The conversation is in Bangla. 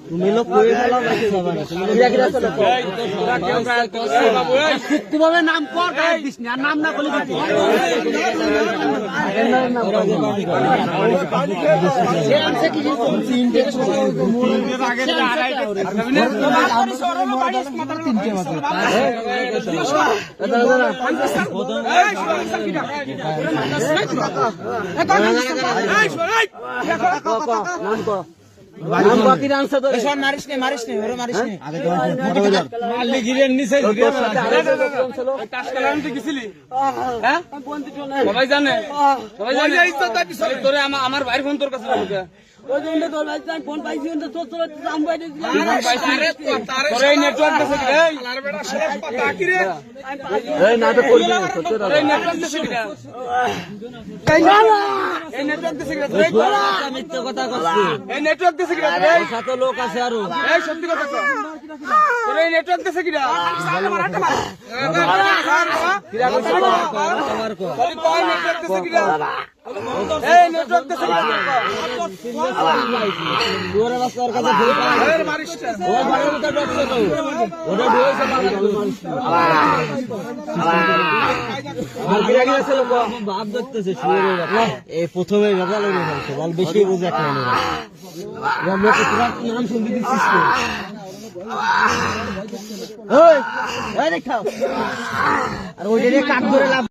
তুমি লোক কই ফেলাও নাকি বাবা তুমি সত্যিভাবে নাম কর গায়ে দিস না নাম না বলি দিতে সে আনছে কি তিনটে মুরগির আগে আড়াইটা তিনটে মাত্র নাম কর নাম বাকি আনছে তো এসব মারিস নে ওরে মারিস নে আগে তো মারলি গিরের নিচে ঘিরে টাস কালাম তুই গেছিলি হ্যাঁ সবাই জানে তোরে আমার ভাইয়ের ফোন তোর কাছে রাখবে ওই জন্য তোর ভাই ফোন পাইছি তো তোর নাম বাইরে দিলাম তোর এই নেটওয়ার্ক আছে কি এই আলার বেটা সব পাতা কি রে এই না তো কইলি সত্যি এই নেটওয়ার্ক আছে কি এই নেটওয়ার্ক আছে কি রে মিথ্যা কথা কইছিস এই নেটওয়ার্ক আছে কি রে এই সাত লোক আছে আরো এই সত্যি কথা কর তোর এই নেটওয়ার্ক আছে কি রে কিরা কইছিস আবার কর খালি কই নেটওয়ার্ক আছে কি রে এই নেটওয়ার্ক আছে কি ওরে বাসার কাছে ধরে মারিস ও বাড়ির ভিতর ঢুকছে তো ওটা ঢুকেছে মারিস আর কিরা কিরা ছিল বাপ দেখতেছে শুয়ে এই প্রথমে গজাল হয়ে গেছে বল বেশি বুঝে একটা হলো আমরা তো পুরো নাম শুনতে দিছিস তো ওই দেখাও আর ওই যে কাট ধরে লাভ